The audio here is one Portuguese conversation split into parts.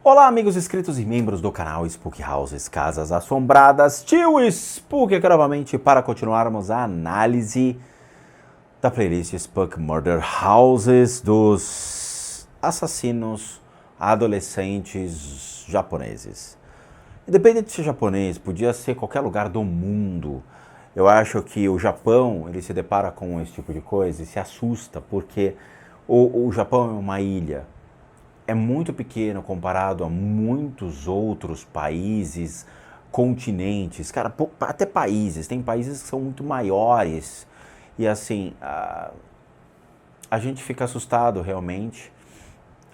Olá, amigos inscritos e membros do canal Spook Houses, Casas Assombradas. Tio Spook aqui novamente para continuarmos a análise da playlist Spook Murder Houses dos assassinos adolescentes japoneses. Independente de ser japonês, podia ser qualquer lugar do mundo. Eu acho que o Japão, ele se depara com esse tipo de coisa e se assusta, porque o Japão é uma ilha. É muito pequeno comparado a muitos outros países, continentes, cara, até países. Tem países que são muito maiores e assim, a gente fica assustado realmente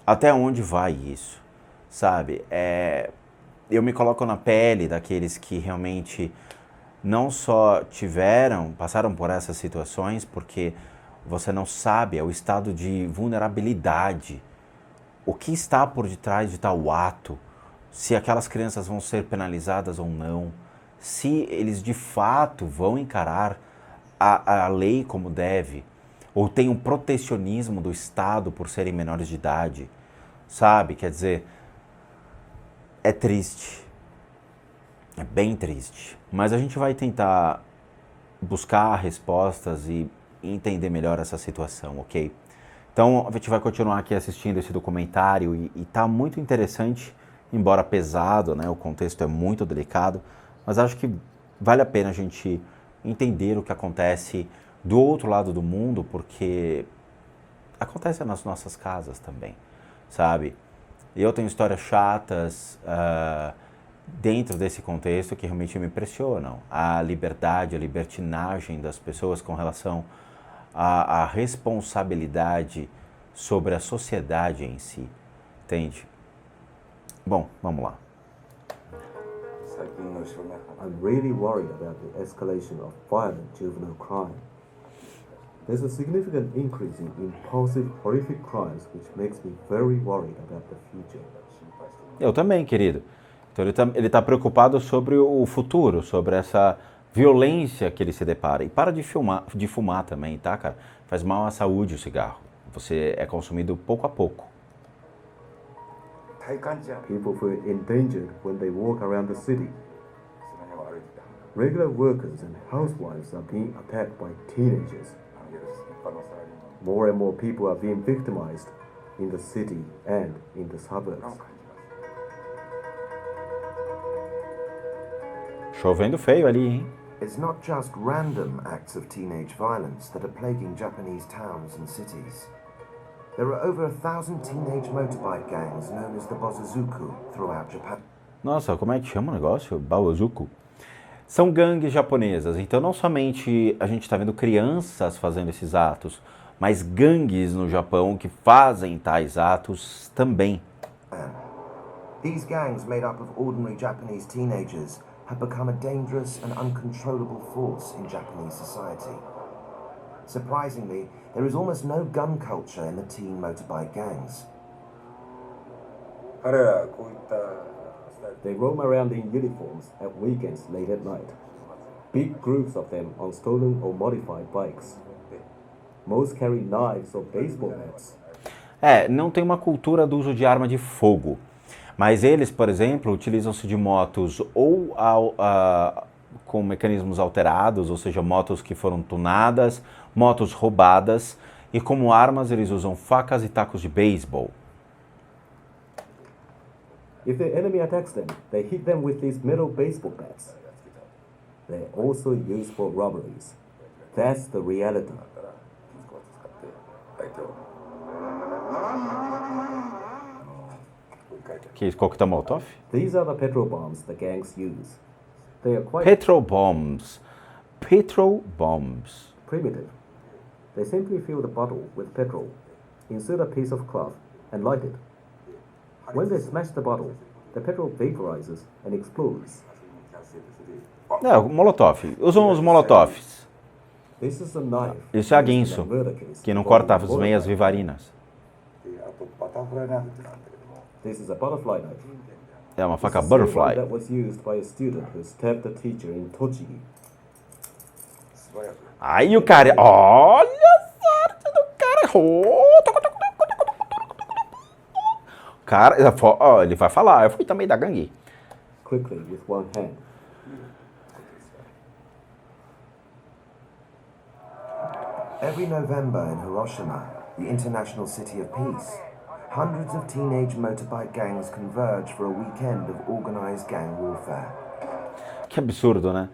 até onde vai isso, sabe? Eu me coloco na pele daqueles que realmente não só passaram por essas situações, porque você não sabe, é o estado de vulnerabilidade. O que está por detrás de tal ato, se aquelas crianças vão ser penalizadas ou não, se eles de fato vão encarar a lei como deve, ou tem um protecionismo do Estado por serem menores de idade, sabe? Quer dizer, é triste, é bem triste, mas a gente vai tentar buscar respostas e entender melhor essa situação, ok? Então a gente vai continuar aqui assistindo esse documentário e tá muito interessante, embora pesado, né? O contexto é muito delicado, mas acho que vale a pena a gente entender o que acontece do outro lado do mundo, porque acontece nas nossas casas também, sabe? Eu tenho histórias chatas dentro desse contexto que realmente me impressionam. A liberdade, a libertinagem das pessoas com relação a responsabilidade sobre a sociedade em si, entende? Bom, vamos lá. I'm really worried about the escalation of violent juvenile crime. There's a significant increase in impulsive, horrific crimes, which makes me very worried about the future. Eu também, querido. Então ele tá preocupado sobre o futuro, sobre essa violência que ele se depara. E para de fumar também, tá, cara? Faz mal à saúde o cigarro. Você é consumido pouco a pouco. People feel endangered when they walk around the city. Regular workers and housewives are being attacked by teenagers. More and more people are being victimized in the city and in the suburbs. Chovendo feio ali, hein? It's not just random acts of teenage violence that are plaguing Japanese towns and cities. There are over 1,000 teenage motorbike gangs known as the Bosozoku throughout Japan. Nossa, como é que chama o negócio? Baozuku? São gangues japonesas, então não somente a gente está vendo crianças fazendo esses atos, mas gangues no Japão que fazem tais atos também. These gangs, made up of ordinary Japanese teenagers, have become a dangerous and uncontrollable force in Japanese society. Surprisingly, there is almost no gun culture in the teen motorbike gangs. They roam around in uniforms at weekends late at night. Big groups of them on stolen or modified bikes. Most carry knives or baseball bats. Não tem uma cultura do uso de arma de fogo. Mas eles, por exemplo, utilizam-se de motos ou com mecanismos alterados, ou seja, motos que foram tunadas, motos roubadas, e como armas eles usam facas e tacos de beisebol. If the enemy attacks them, they hit them with these metal baseball bats. They're also used for robberies. That's the reality. Que coquetel Molotov? These are the petrol bombs the gangs use. They are quite Petrol bombs. Petrol bombs. primitive. They simply fill the bottle with petrol, insert a piece of cloth, and light it. When they smash the bottle, the petrol vaporizes and explodes. Molotov. Usam os molotovs. This is a knife. Isso é a used in guinso, a murder case que não involving corta as motorbike. meias vivarinas. This is a butterfly knife. É uma faca It's the same one butterfly. that was used by a student who stabbed a teacher in Tochigi. Aí o cara... Olha a sorte do cara. cara, ó, ele vai falar, eu fui também da gangue. quickly with one hand. Every November in Hiroshima, the international city of peace, hundreds of teenage motorbike gangs converge for a weekend of organized gang warfare. Que absurdo, né?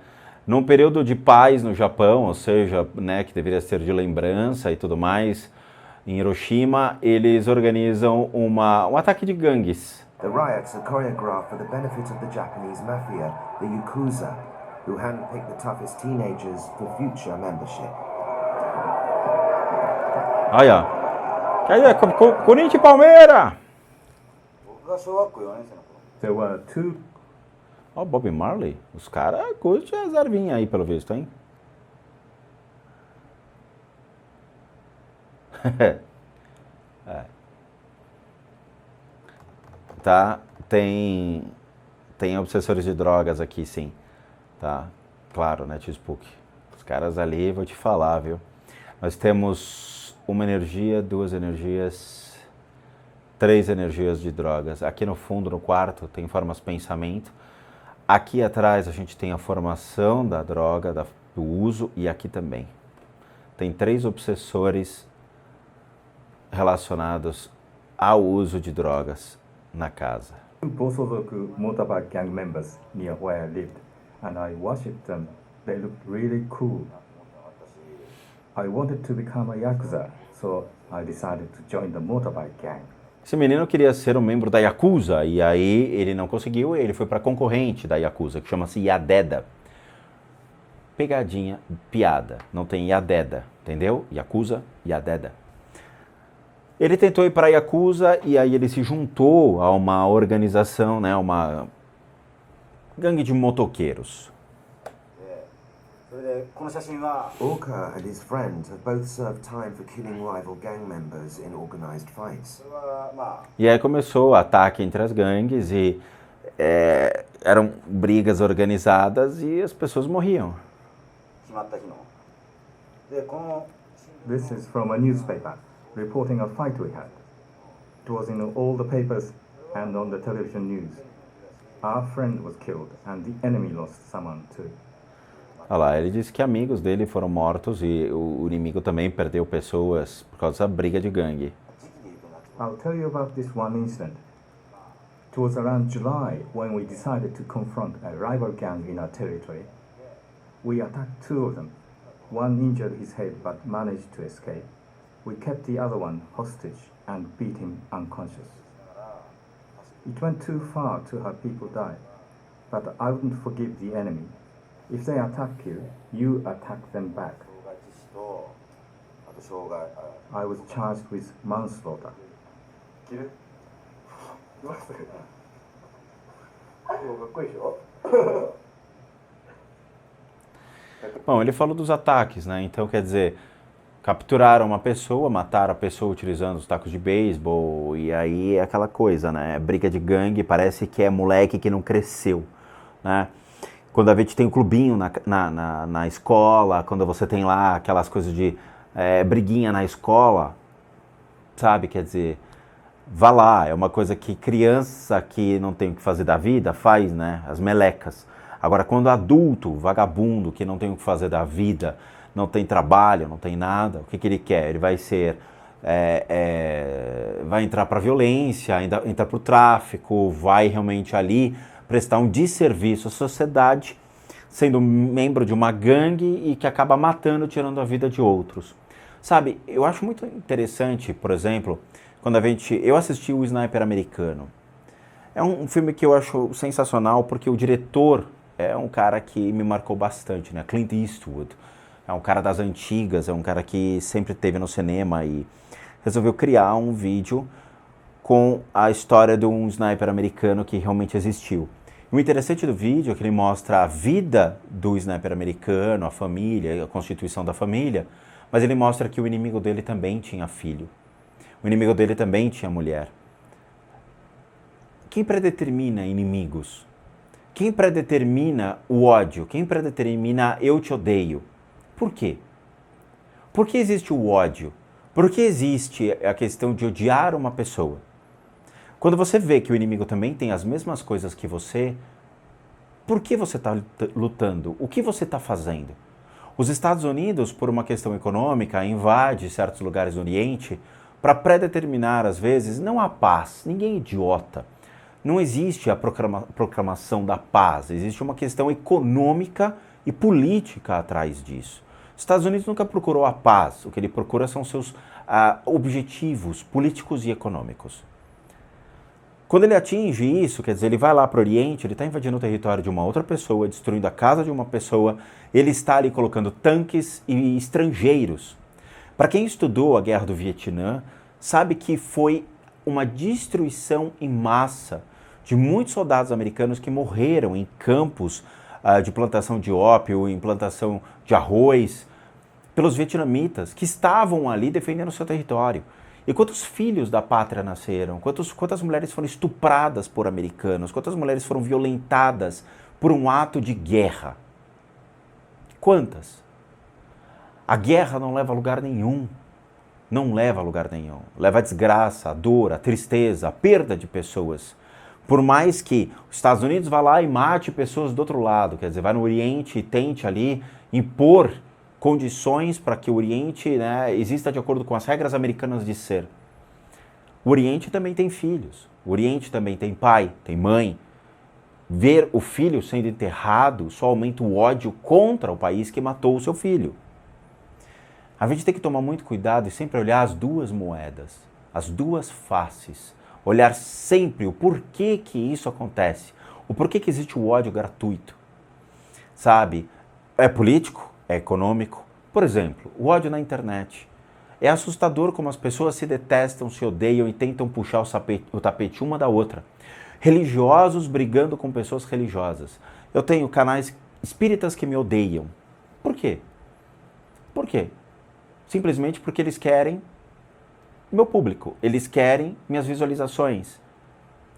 Num período de paz no Japão, ou seja, né, que deveria ser de lembrança e tudo mais, em Hiroshima, eles organizam um ataque de gangues. The riots are choreographed for the benefit of the Japanese mafia, the Yakuza, who handpick the toughest teenagers for future membership. Aí, ó. Que aí é Corinthians e Palmeiras! There were two Ó, Bob Marley. Os caras curtem as ervinhas aí, pelo visto, hein? É. Tá, tem obsessores de drogas aqui, sim. Tá, claro, né, Tio Spook? Os caras ali, vou te falar, viu? Nós temos uma energia, duas energias, três energias de drogas. Aqui no fundo, no quarto, tem formas pensamento. Aqui atrás a gente tem a formação da droga, do uso, e aqui também. Tem três obsessores relacionados ao uso de drogas na casa. Bosozoku motorbike gang members near where I lived, and I worshipped them. They looked really cool. I wanted to become a Yakuza, so I decided to join the motorbike gang. Esse menino queria ser um membro da Yakuza, e aí ele não conseguiu, ele foi para concorrente da Yakuza, que chama-se Yadeda. Pegadinha, piada, não tem Yadeda, entendeu? Yakuza, Yadeda. Ele tentou ir para a Yakuza e aí ele se juntou a uma organização, né, uma gangue de motoqueiros. Orca and his friends have both served time for killing rival gang members in organized fights. E aí começou o ataque entre as gangues e eram brigas organizadas e as pessoas morriam. This is from a newspaper reporting a fight we had. It was in all the papers and on the television news. Our friend was killed and the enemy lost someone too. Olha lá, ele disse que amigos dele foram mortos e o inimigo também perdeu pessoas por causa dessa briga de gangue. I'll tell you about this one incident. It was around July when we decided to confront a rival gang in our territory. We attacked two of them. One injured his head but managed to escape. We kept the other one hostage and beat him unconscious. It went too far to have people die, but I wouldn't forgive the enemy. If they attack you, you attack them back. I was charged with manslaughter. Bom, ele falou dos ataques, né? Então, quer dizer, capturaram uma pessoa, mataram a pessoa utilizando os tacos de beisebol, e aí é aquela coisa, né? Briga de gangue, parece que é moleque que não cresceu, né? Quando a gente tem um clubinho na escola, quando você tem lá aquelas coisas de briguinha na escola, sabe? Quer dizer, vá lá, é uma coisa que criança que não tem o que fazer da vida faz, né? As melecas. Agora, quando adulto, vagabundo, que não tem o que fazer da vida, não tem trabalho, não tem nada, o que ele quer? Ele vai ser, vai entrar para violência, entrar para o tráfico, vai realmente ali prestar um desserviço à sociedade, sendo membro de uma gangue e que acaba matando, tirando a vida de outros. Sabe, eu acho muito interessante, por exemplo, quando eu assisti o Sniper Americano. É um filme que eu acho sensacional porque o diretor é um cara que me marcou bastante, né? Clint Eastwood. É um cara das antigas, é um cara que sempre esteve no cinema e resolveu criar um vídeo com a história de um sniper americano que realmente existiu. O interessante do vídeo é que ele mostra a vida do sniper americano, a família, a constituição da família, mas ele mostra que o inimigo dele também tinha filho. O inimigo dele também tinha mulher. Quem predetermina inimigos? Quem predetermina o ódio? Quem predetermina eu te odeio? Por quê? Por que existe o ódio? Por que existe a questão de odiar uma pessoa? Quando você vê que o inimigo também tem as mesmas coisas que você, por que você está lutando? O que você está fazendo? Os Estados Unidos, por uma questão econômica, invade certos lugares do Oriente para predeterminar, às vezes, não a paz. Ninguém é idiota. Não existe a proclamação da paz. Existe uma questão econômica e política atrás disso. Os Estados Unidos nunca procurou a paz. O que ele procura são seus objetivos políticos e econômicos. Quando ele atinge isso, quer dizer, ele vai lá para o Oriente, ele está invadindo o território de uma outra pessoa, destruindo a casa de uma pessoa, ele está ali colocando tanques e estrangeiros. Para quem estudou a Guerra do Vietnã, sabe que foi uma destruição em massa de muitos soldados americanos que morreram em campos de plantação de ópio, em plantação de arroz, pelos vietnamitas que estavam ali defendendo o seu território. E quantos filhos da pátria nasceram? Quantas mulheres foram estupradas por americanos? Quantas mulheres foram violentadas por um ato de guerra? Quantas? A guerra não leva a lugar nenhum. Não leva a lugar nenhum. Leva a desgraça, a dor, a tristeza, a perda de pessoas. Por mais que os Estados Unidos vá lá e mate pessoas do outro lado, quer dizer, vai no Oriente e tente ali impor condições para que o Oriente, né, exista de acordo com as regras americanas de ser. O Oriente também tem filhos, o Oriente também tem pai, tem mãe. Ver o filho sendo enterrado só aumenta o ódio contra o país que matou o seu filho. A gente tem que tomar muito cuidado e sempre olhar as duas moedas, as duas faces. Olhar sempre o porquê que isso acontece, o porquê que existe o ódio gratuito. Sabe, é político, é econômico. Por exemplo, o ódio na internet. É assustador como as pessoas se detestam, se odeiam e tentam puxar o tapete uma da outra. Religiosos brigando com pessoas religiosas. Eu tenho canais espíritas que me odeiam. Por quê? Por quê? Simplesmente porque eles querem meu público, eles querem minhas visualizações.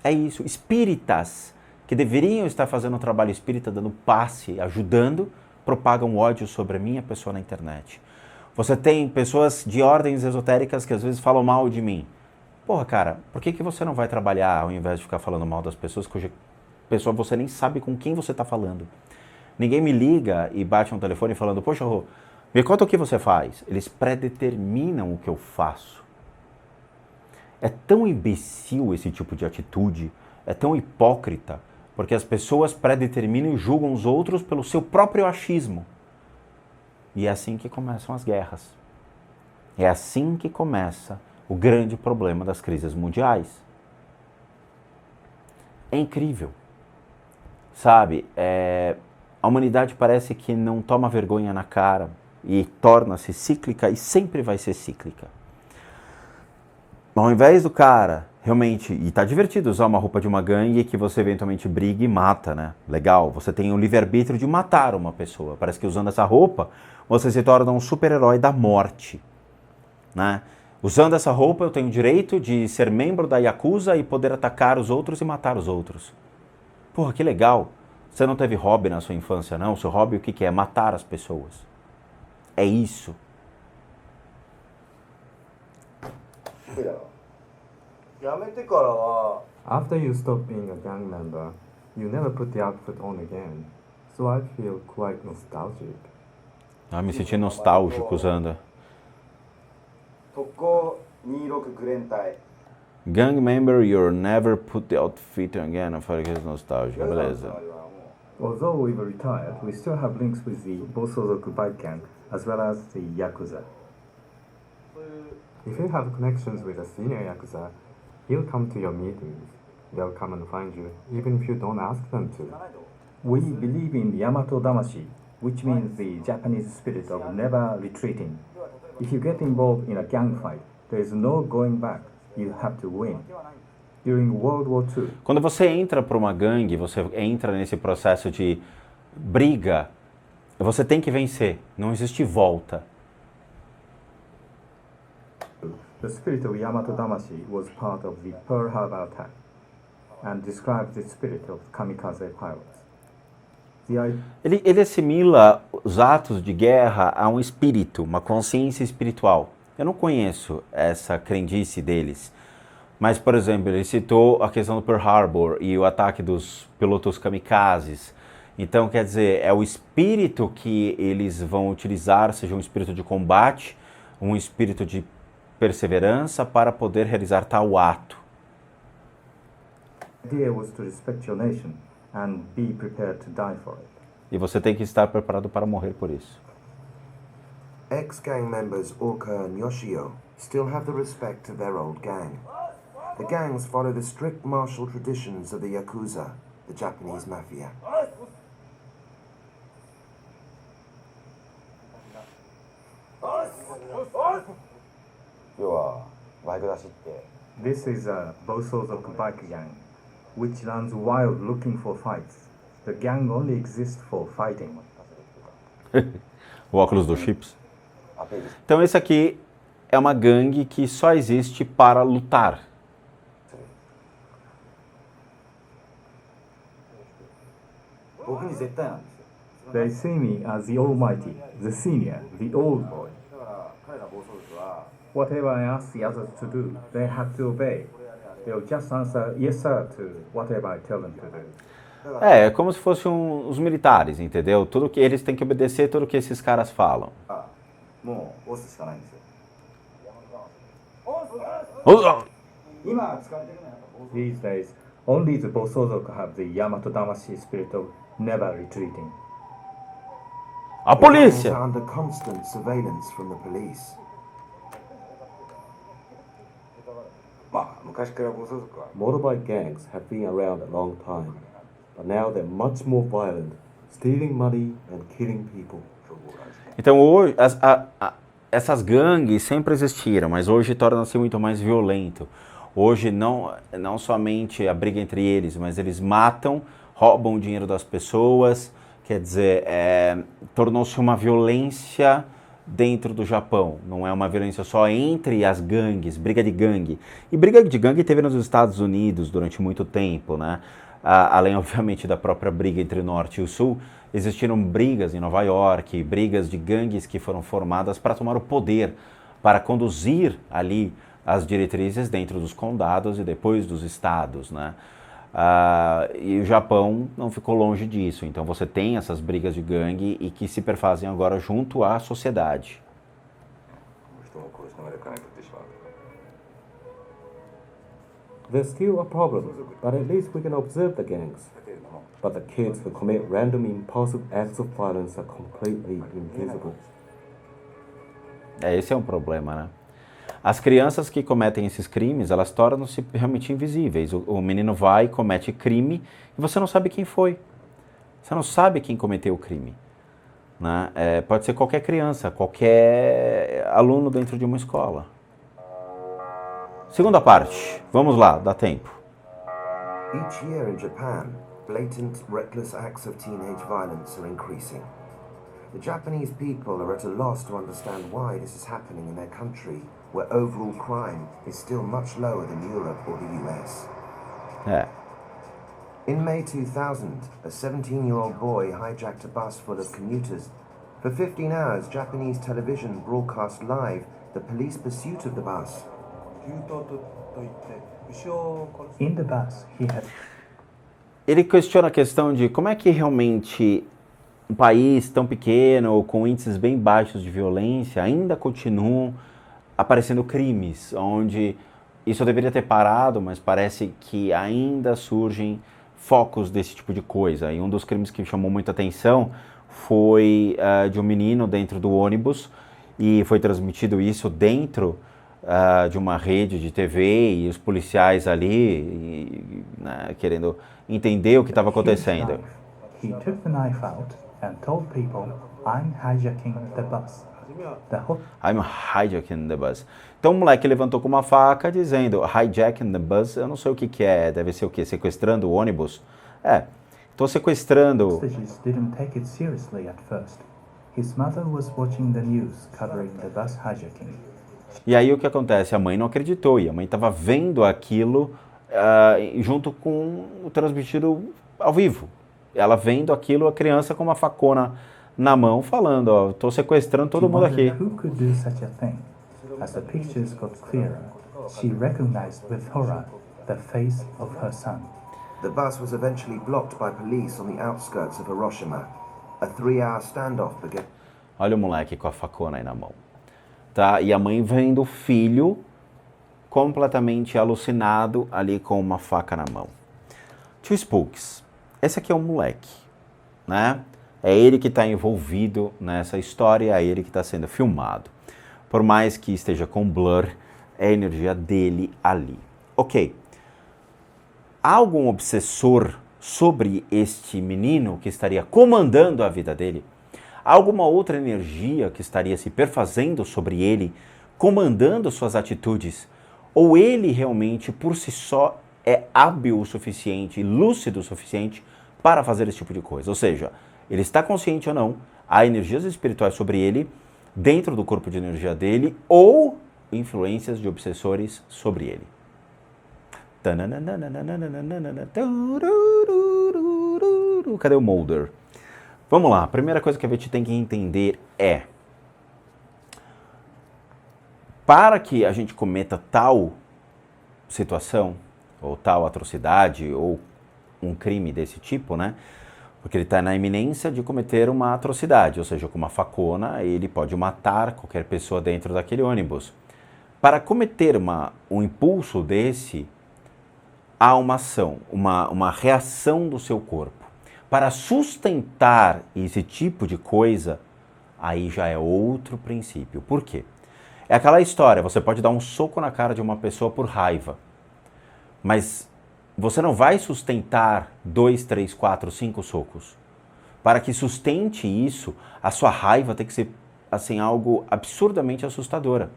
É isso. Espíritas que deveriam estar fazendo um trabalho espírita, dando passe, ajudando, propagam ódio sobre a minha pessoa na internet. Você tem pessoas de ordens esotéricas que às vezes falam mal de mim. Porra, cara, por que você não vai trabalhar ao invés de ficar falando mal das pessoas cuja pessoa você nem sabe com quem você está falando? Ninguém me liga e bate um telefone falando, poxa, Rô, me conta o que você faz. Eles predeterminam o que eu faço. É tão imbecil esse tipo de atitude, é tão hipócrita, porque as pessoas predeterminam e julgam os outros pelo seu próprio achismo. E é assim que começam as guerras. É assim que começa o grande problema das crises mundiais. É incrível. Sabe, a humanidade parece que não toma vergonha na cara e torna-se cíclica e sempre vai ser cíclica. Ao invés do cara realmente, e tá divertido usar uma roupa de uma gangue que você eventualmente briga e mata, né? Legal, você tem o livre-arbítrio de matar uma pessoa. Parece que usando essa roupa, você se torna um super-herói da morte, né? Usando essa roupa, eu tenho o direito de ser membro da Yakuza e poder atacar os outros e matar os outros. Porra, que legal. Você não teve hobby na sua infância, não? O seu hobby o que é? Matar as pessoas. É isso. After you stop being a gang member, you never put the outfit on again. So I feel quite nostalgic. Ah, me senti nostálgico usando. Gang member, you'll never put the outfit again. Eu falei que é nostálgico, beleza. Although we've retired, we still have links with the Bosozoku bike gang as well as the Yakuza. If you have connections with a senior Yakuza, he'll come to your meetings. They'll come and find you, even if you don't ask them to. We believe in Yamato Damashi, which means the Japanese spirit of never retreating. If you get involved in a gang fight, there is no going back. You have to win. During World War II, Quando você entra para uma gangue, você entra nesse processo de briga, você tem que vencer, não existe volta. the spirit of Yamato Damashi was part of the Pearl Harbor attack and describes the spirit of kamikaze pilots. Ele assimila os atos de guerra a um espírito, uma consciência espiritual. Eu não conheço essa crendice deles, Mas, por exemplo, ele citou a questão do Pearl Harbor e o ataque dos pilotos kamikazes. Então, quer dizer, é o espírito que eles vão utilizar, seja um espírito de combate, um espírito de perseverança para poder realizar tal ato. The idea was to respect your nation and be prepared to die for it. E você tem que estar preparado para morrer por isso. Ex-gang members Orca and Yoshio still have the respect of their old gang. The gangs follow the strict martial traditions of the Yakuza, the Japanese mafia. This is a Bosozoku bike gang, which runs wild looking for fights. The gang only exists for fighting. O óculos do Chips. Então esse aqui é uma gangue que só existe para lutar. They see me as the almighty, the senior, the old boy. Whatever I ask the others to do, they have to obey. They'll just answer yes sir to whatever I tell them to do. É como se fossem os militares, entendeu? Tudo que eles têm que obedecer, tudo que esses caras falam. These days, only the Bosozoku have the Yamato Damashi spirit of never retreating. A The gangs polícia! are under constant surveillance from the police. Motorbike gangs have been around a long time, but now they're much more violent, stealing money and killing people. Então hoje essas gangues sempre existiram, mas hoje torna-se muito mais violento. Hoje não somente a briga entre eles, mas eles matam, roubam o dinheiro das pessoas, quer dizer, tornou-se uma violência dentro do Japão. Não é uma violência só entre as gangues, briga de gangue. E briga de gangue teve nos Estados Unidos durante muito tempo, né? Além, obviamente, da própria briga entre o Norte e o Sul, existiram brigas em Nova York, brigas de gangues que foram formadas para tomar o poder, para conduzir ali as diretrizes dentro dos condados e depois dos estados, né? E o Japão não ficou longe disso, então você tem essas brigas de gangue e que se perfazem agora junto à sociedade. There's still a problem, but at least we can observe the gangs. But the kids who commit random impulsive acts of violence are completely invisible. Esse é um problema, né? As crianças que cometem esses crimes, elas tornam-se realmente invisíveis. O menino vai, comete crime e você não sabe quem foi. Você não sabe quem cometeu o crime, né? Pode ser qualquer criança, qualquer aluno dentro de uma escola. Segunda parte. Vamos lá, dá tempo. Each year in Japan, blatant, reckless acts of teenage violence are increasing. The Japanese people are at a loss to understand why this is happening in their country, where overall crime is still much lower than Europe or the US. In May 2000, a 17-year-old boy hijacked a bus full of commuters. For 15 hours, Japanese television broadcast live the police pursuit of the bus. In the bus, he had Ele questiona a questão de como é que realmente um país tão pequeno, com índices bem baixos de violência, ainda continuam aparecendo crimes, onde isso deveria ter parado, mas parece que ainda surgem focos desse tipo de coisa. E um dos crimes que chamou muita atenção foi de um menino dentro do ônibus, e foi transmitido isso dentro de uma rede de TV, e os policiais ali querendo entender o que estava acontecendo. He took the knife out and told people, I'm hijacking the bus. I'm hijacking the bus. Então o moleque levantou com uma faca dizendo hijacking the bus, eu não sei o que é, deve ser o quê? Sequestrando o ônibus? Estou sequestrando. Hostages didn't take it seriously at first. His mother was watching the news covering the bus hijacking. E aí o que acontece? A mãe não acreditou, e a mãe estava vendo aquilo junto com o transmitido ao vivo. Ela vendo aquilo, a criança com uma facona na mão, falando, estou sequestrando todo mundo aqui. Who could do such a thing? As the pictures got clearer, she recognized with horror the face of her son. The bus was eventually blocked by police on the outskirts of Hiroshima. A 3-hour standoff began. Olha o moleque com a facona aí na mão. Tá? E a mãe vendo o filho completamente alucinado ali com uma faca na mão. Tio Spooks, esse aqui é um moleque, né? É ele que está envolvido nessa história, é ele que está sendo filmado. Por mais que esteja com blur, é a energia dele ali. Ok. Há algum obsessor sobre este menino que estaria comandando a vida dele? Há alguma outra energia que estaria se perfazendo sobre ele, comandando suas atitudes? Ou ele realmente, por si só, é hábil o suficiente, lúcido o suficiente para fazer esse tipo de coisa? Ou seja, ele está consciente ou não, há energias espirituais sobre ele, dentro do corpo de energia dele, ou influências de obsessores sobre ele. Cadê o Mulder? Vamos lá, a primeira coisa que a gente tem que entender é: para que a gente cometa tal situação, ou tal atrocidade, ou um crime desse tipo, né? Porque ele está na iminência de cometer uma atrocidade, ou seja, com uma facona, ele pode matar qualquer pessoa dentro daquele ônibus. Para cometer um impulso desse, há uma ação, uma reação do seu corpo. Para sustentar esse tipo de coisa, aí já é outro princípio. Por quê? É aquela história, você pode dar um soco na cara de uma pessoa por raiva, mas você não vai sustentar 2, 3, 4, 5 socos. Para que sustente isso, a sua raiva tem que ser assim, algo absurdamente assustadora.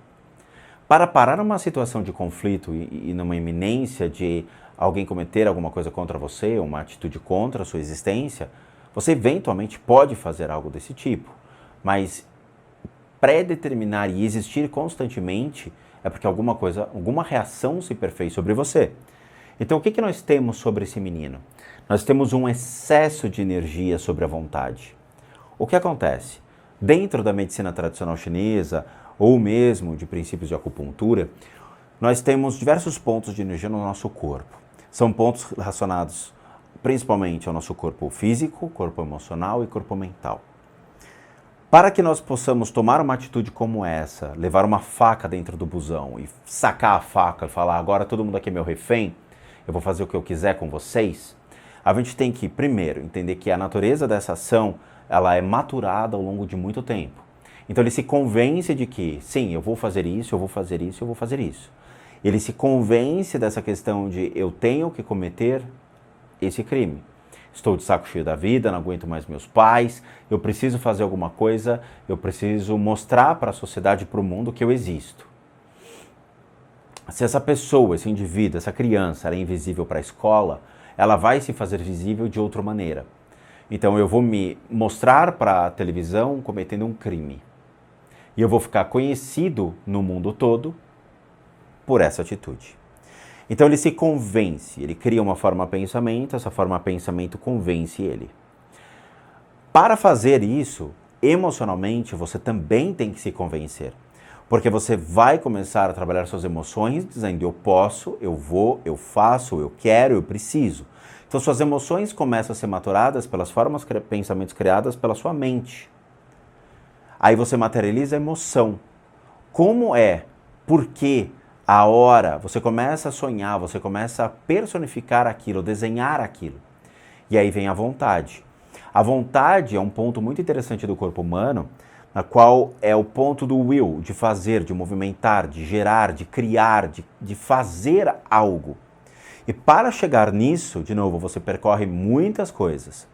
Para parar uma situação de conflito e numa iminência de alguém cometer alguma coisa contra você, uma atitude contra a sua existência, você eventualmente pode fazer algo desse tipo. Mas pré-determinar e existir constantemente é porque alguma reação se perfez sobre você. Então o que nós temos sobre esse menino? Nós temos um excesso de energia sobre a vontade. O que acontece? Dentro da medicina tradicional chinesa, ou mesmo de princípios de acupuntura, nós temos diversos pontos de energia no nosso corpo. São pontos relacionados principalmente ao nosso corpo físico, corpo emocional e corpo mental. Para que nós possamos tomar uma atitude como essa, levar uma faca dentro do busão e sacar a faca e falar: agora todo mundo aqui é meu refém, eu vou fazer o que eu quiser com vocês, a gente tem que, primeiro, entender que a natureza dessa ação ela é maturada ao longo de muito tempo. Então ele se convence de que, sim, eu vou fazer isso, eu vou fazer isso, eu vou fazer isso. Ele se convence dessa questão de eu tenho que cometer esse crime. Estou de saco cheio da vida, não aguento mais meus pais, eu preciso fazer alguma coisa, eu preciso mostrar para a sociedade, para o mundo que eu existo. Se essa pessoa, esse indivíduo, essa criança era invisível para a escola, ela vai se fazer visível de outra maneira. Então eu vou me mostrar para a televisão cometendo um crime. E eu vou ficar conhecido no mundo todo por essa atitude. Então ele se convence, ele cria uma forma de pensamento, essa forma de pensamento convence ele. Para fazer isso, emocionalmente, você também tem que se convencer. Porque você vai começar a trabalhar suas emoções dizendo: eu posso, eu vou, eu faço, eu quero, eu preciso. Então suas emoções começam a ser maturadas pelas formas de pensamentos criadas pela sua mente. Aí você materializa a emoção. Como é? Por quê? A hora, você começa a sonhar, você começa a personificar aquilo, desenhar aquilo. E aí vem a vontade. A vontade é um ponto muito interessante do corpo humano, na qual é o ponto do will, de fazer, de movimentar, de gerar, de criar, de fazer algo. E para chegar nisso, de novo, você percorre muitas coisas.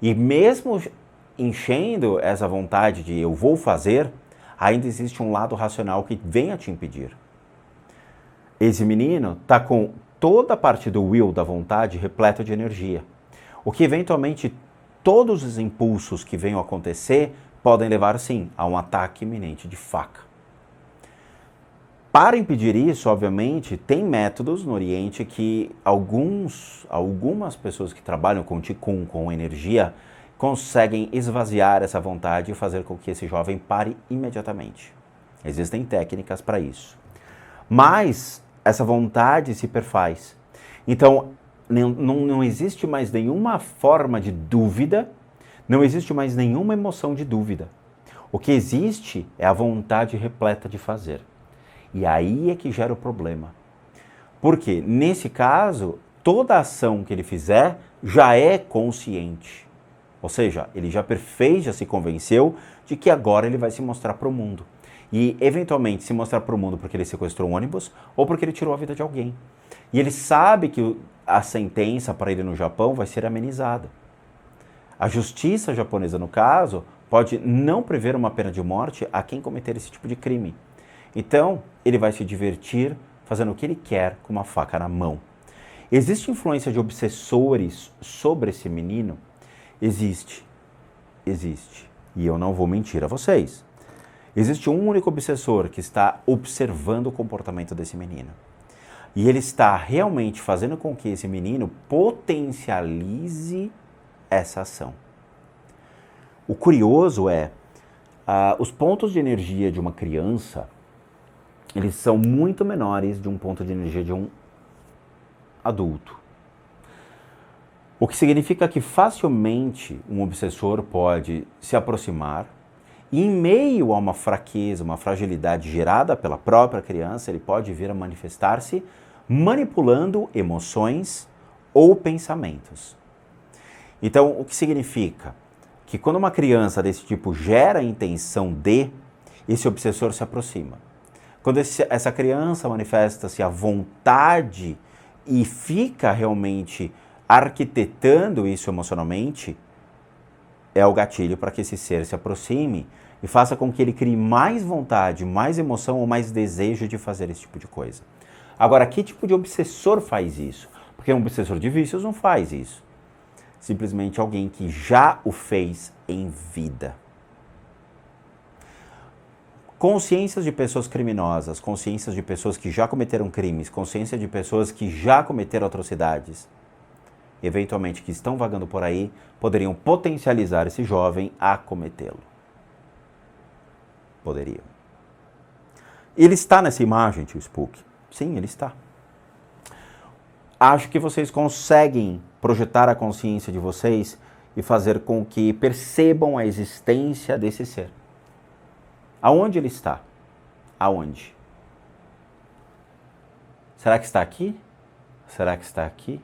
E mesmo enchendo essa vontade de eu vou fazer, ainda existe um lado racional que vem a te impedir. Esse menino está com toda a parte do will, da vontade, repleta de energia. O que eventualmente todos os impulsos que venham a acontecer podem levar, sim, a um ataque iminente de faca. Para impedir isso, obviamente, tem métodos no Oriente que algumas pessoas que trabalham com Qigong, com energia, conseguem esvaziar essa vontade e fazer com que esse jovem pare imediatamente. Existem técnicas para isso. mas essa vontade se perfaz. Então, não existe mais nenhuma forma de dúvida, não existe mais nenhuma emoção de dúvida. O que existe é a vontade repleta de fazer. E aí é que gera o problema. Porque, nesse caso, toda ação que ele fizer já é consciente. Ou seja, ele já perfez, já se convenceu de que agora ele vai se mostrar para o mundo. E, eventualmente, se mostrar para o mundo porque ele sequestrou um ônibus ou porque ele tirou a vida de alguém. E ele sabe que a sentença para ele no Japão vai ser amenizada. A justiça japonesa, no caso, pode não prever uma pena de morte a quem cometer esse tipo de crime. Então, ele vai se divertir fazendo o que ele quer com uma faca na mão. Existe influência de obsessores sobre esse menino? Existe. Existe. E eu não vou mentir a vocês. Existe um único obsessor que está observando o comportamento desse menino. E ele está realmente fazendo com que esse menino potencialize essa ação. O curioso é, os pontos de energia de uma criança, eles são muito menores de um ponto de energia de um adulto. O que significa que facilmente um obsessor pode se aproximar e, em meio a uma fraqueza, uma fragilidade gerada pela própria criança, ele pode vir a manifestar-se manipulando emoções ou pensamentos. Então, o que significa? Que quando uma criança desse tipo gera a intenção de, esse obsessor se aproxima. Quando essa criança manifesta-se a vontade e fica realmente arquitetando isso emocionalmente, é o gatilho para que esse ser se aproxime e faça com que ele crie mais vontade, mais emoção ou mais desejo de fazer esse tipo de coisa. Agora, que tipo de obsessor faz isso? Porque um obsessor de vícios não faz isso. Simplesmente alguém que já o fez em vida. Consciências de pessoas criminosas, consciências de pessoas que já cometeram crimes, consciência de pessoas que já cometeram atrocidades, eventualmente que estão vagando por aí, poderiam potencializar esse jovem a cometê-lo. Poderiam. Ele está nessa imagem, tio Spook? Sim, ele está. Acho que vocês conseguem projetar a consciência de vocês e fazer com que percebam a existência desse ser. Aonde ele está? Aonde? Será que está aqui? Será que está aqui?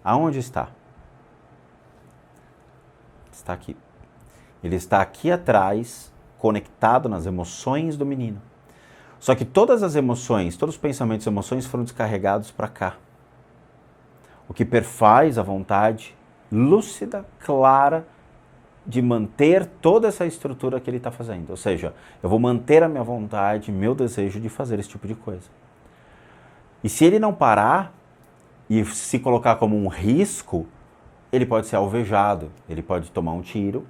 Aonde está? Está aqui. Ele está aqui atrás, conectado nas emoções do menino. Só que todas as emoções, todos os pensamentos e emoções foram descarregados para cá. O que perfaz a vontade lúcida, clara, de manter toda essa estrutura que ele está fazendo. Ou seja, eu vou manter a minha vontade, meu desejo de fazer esse tipo de coisa. E se ele não parar e se colocar como um risco, ele pode ser alvejado, ele pode tomar um tiro,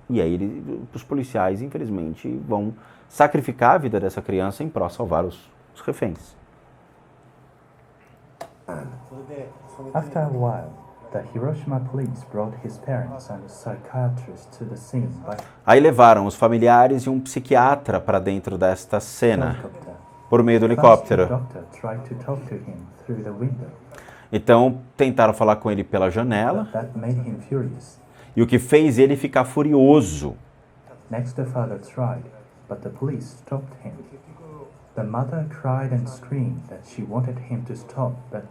e aí os policiais, infelizmente, vão sacrificar a vida dessa criança em prol de salvar os reféns. After a while, the Hiroshima police brought his parents and a psychiatrist to the scene by Aí levaram os familiares e um psiquiatra para dentro desta cena, helicopter. por meio do First, the helicóptero. doctor tried to talk to him through the window, Então, tentaram falar com ele pela janela, but that made him furious. e o que fez ele ficar furioso. Next, the father tried, but the police stopped him. The mother cried and screamed that she wanted him to stop, but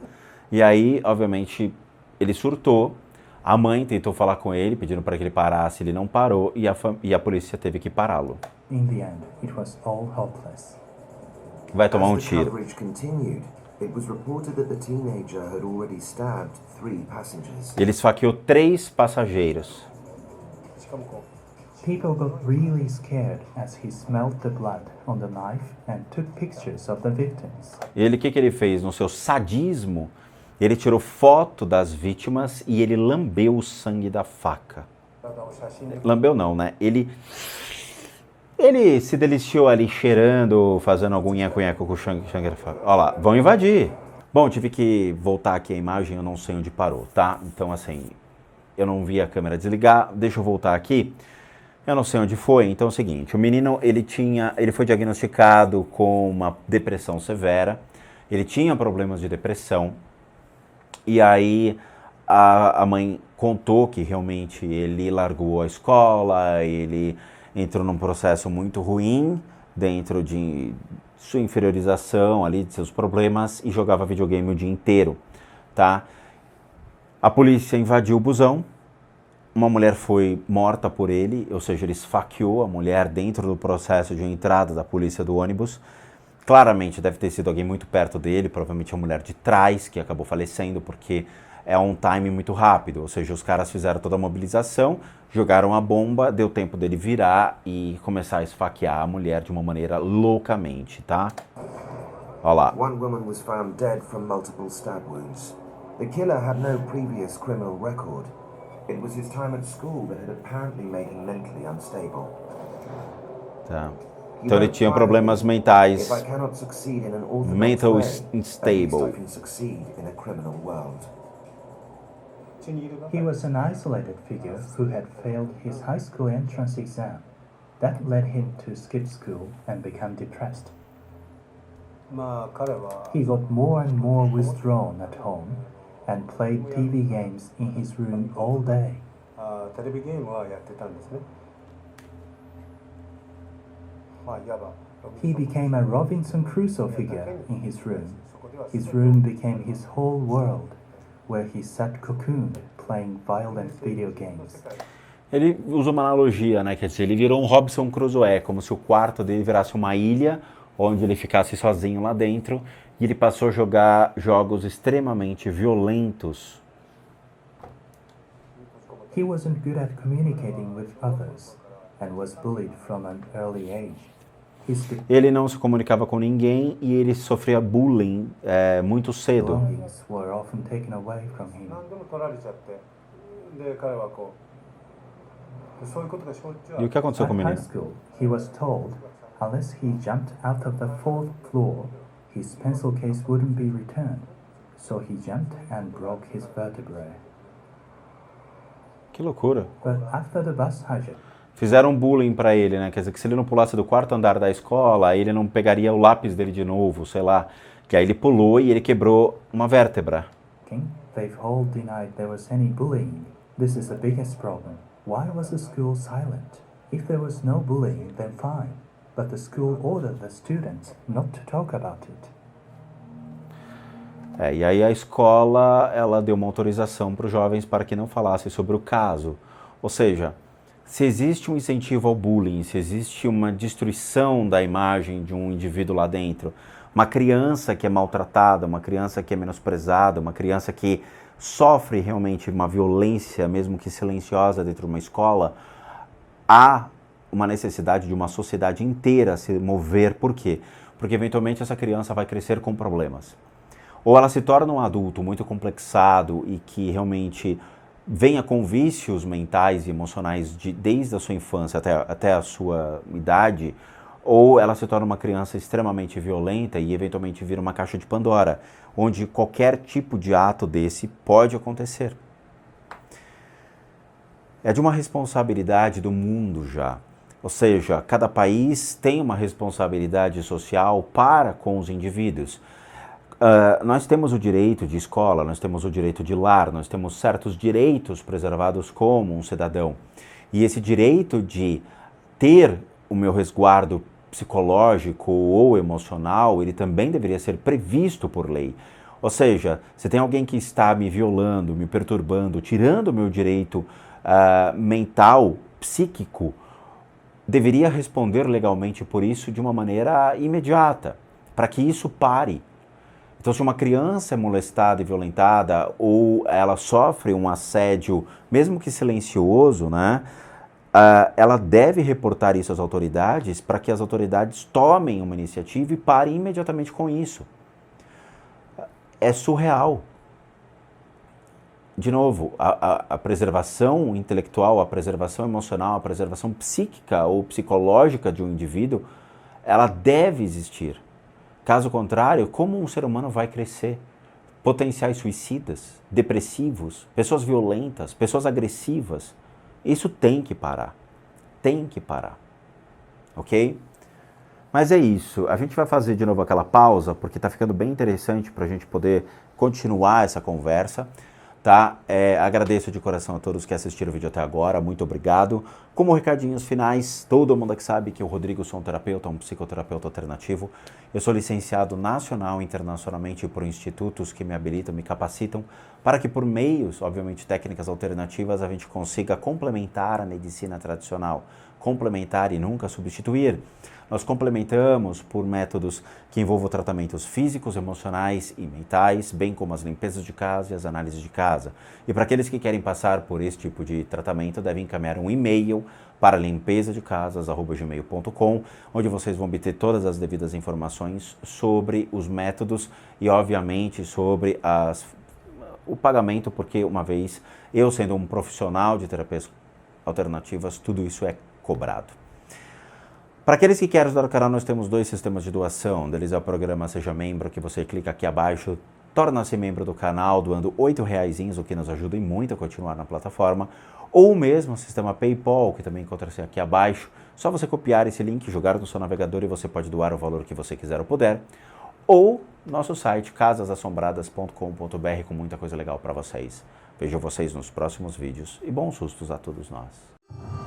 E aí, obviamente, ele surtou. A mãe tentou falar com ele, pedindo para que ele parasse, ele não parou, e a polícia teve que pará-lo. in the end, it was all hopeless. Vai tomar um As the tiro. coverage continued, it was reported that the teenager had already stabbed 3 passengers. Ele esfaqueou 3 passageiros. People got really scared as he smelled the blood on the knife and took pictures of the victims. Ele, o que ele fez? No seu sadismo, ele tirou foto das vítimas e ele lambeu o sangue da faca. Lambeu não, né? Ele se deliciou ali cheirando, fazendo algum nheco-nheco com o sangue da faca. Olha lá, vão invadir. Bom, tive que voltar aqui a imagem, eu não sei onde parou, tá? Então, assim, eu não vi a câmera desligar. Deixa eu voltar aqui. Eu não sei onde foi, então é o seguinte, o menino, ele foi diagnosticado com uma depressão severa, ele tinha problemas de depressão, e aí a mãe contou que realmente ele largou a escola, ele entrou num processo muito ruim dentro de sua inferiorização ali, de seus problemas, e jogava videogame o dia inteiro, tá? A polícia invadiu o busão, uma mulher foi morta por ele, ou seja, ele esfaqueou a mulher dentro do processo de entrada da polícia do ônibus. Claramente deve ter sido alguém muito perto dele, provavelmente a mulher de trás, que acabou falecendo porque é um time muito rápido. Ou seja, os caras fizeram toda a mobilização, jogaram a bomba, deu tempo dele virar e começar a esfaquear a mulher de uma maneira loucamente, tá? Olha lá. One woman was found dead from multiple stab wounds. The killer had no previous criminal record. It was his time at school that had apparently made him mentally unstable. Tá. Então ele tinha problemas mentais. If I cannot succeed in an orthodox Mental way, at least unstable. I can succeed in a criminal world. He was an isolated figure who had failed his high school entrance exam. That led him to skip school and become depressed. He got more and more withdrawn at home and played TV games in his room all day. テレビゲームはやってたんですね。まあいわば He became a Robinson Crusoe figure in his room. His room became his whole world, where he sat cocooned playing violent video games. Ele usa uma analogia, né? Quer dizer, ele virou um Robinson Crusoe, como se o quarto dele virasse uma ilha onde ele ficasse sozinho lá dentro e ele passou a jogar jogos extremamente violentos. He wasn't good at communicating with others and was bullied from an early age. His Ele não se comunicava com ninguém e ele sofria bullying muito cedo. belongings were often taken away from him. 何でも取られちゃってで彼はこうそういうことがしょっちゅうあ E o る que aconteceu At com o high menino? school, he was told unless he jumped out of the fourth floor, his pencil case wouldn't be returned. So he jumped and broke his vertebrae. Que loucura. But after the bus hijack, Fizeram bullying pra ele, né? Quer dizer, que se ele não pulasse do quarto andar da escola, ele não pegaria o lápis dele de novo, sei lá. Que aí ele pulou e ele quebrou uma vértebra. they've all denied there was any bullying. This is the biggest problem. Why was the school silent? If there was no bullying, then fine. But the school ordered the students not to talk about it. E aí a escola, ela deu uma autorização para os jovens para que não falassem sobre o caso. Ou seja, se existe um incentivo ao bullying, se existe uma destruição da imagem de um indivíduo lá dentro, uma criança que é maltratada, uma criança que é menosprezada, uma criança que sofre realmente uma violência, mesmo que silenciosa, dentro de uma escola, há uma necessidade de uma sociedade inteira se mover. Por quê? Porque eventualmente essa criança vai crescer com problemas. Ou ela se torna um adulto muito complexado e que realmente venha com vícios mentais e emocionais desde a sua infância até a sua idade, ou ela se torna uma criança extremamente violenta e eventualmente vira uma caixa de Pandora, onde qualquer tipo de ato desse pode acontecer. É de uma responsabilidade do mundo já. Ou seja, cada país tem uma responsabilidade social para com os indivíduos. Nós temos o direito de escola, nós temos o direito de lar, nós temos certos direitos preservados como um cidadão. E esse direito de ter o meu resguardo psicológico ou emocional, ele também deveria ser previsto por lei. Ou seja, se tem alguém que está me violando, me perturbando, tirando o meu direito mental, psíquico, deveria responder legalmente por isso de uma maneira imediata, para que isso pare. Então, se uma criança é molestada e violentada ou ela sofre um assédio, mesmo que silencioso, né, ela deve reportar isso às autoridades para que as autoridades tomem uma iniciativa e parem imediatamente com isso. É surreal. De novo, a preservação intelectual, a preservação emocional, a preservação psíquica ou psicológica de um indivíduo, ela deve existir. Caso contrário, como um ser humano vai crescer? Potenciais suicidas, depressivos, pessoas violentas, pessoas agressivas. Isso tem que parar. tem que parar, ok? Mas é isso, a gente vai fazer de novo aquela pausa, porque está ficando bem interessante para a gente poder continuar essa conversa, tá? Agradeço de coração a todos que assistiram o vídeo até agora, muito obrigado. Como recadinhos finais, todo mundo que sabe que o Rodrigo sou um terapeuta, um psicoterapeuta alternativo. Eu sou licenciado nacional e internacionalmente por institutos que me habilitam, me capacitam, para que por meios, obviamente, técnicas alternativas, a gente consiga complementar a medicina tradicional, complementar e nunca substituir. Nós complementamos por métodos que envolvam tratamentos físicos, emocionais e mentais, bem como as limpezas de casa e as análises de casa. E para aqueles que querem passar por esse tipo de tratamento, devem encaminhar um e-mail para limpezadecasas@gmail.com, onde vocês vão obter todas as devidas informações sobre os métodos e, obviamente, sobre o pagamento, porque uma vez eu sendo um profissional de terapias alternativas, tudo isso é cobrado. Para aqueles que querem ajudar o canal, nós temos 2 sistemas de doação. Um deles é o programa Seja Membro, que você clica aqui abaixo, torna-se membro do canal, doando R$8, o que nos ajuda muito a continuar na plataforma. Ou mesmo o sistema PayPal, que também encontra-se aqui abaixo. Só você copiar esse link, jogar no seu navegador e você pode doar o valor que você quiser ou puder. Ou nosso site, casasassombradas.com.br, com muita coisa legal para vocês. Vejo vocês nos próximos vídeos e bons sustos a todos nós.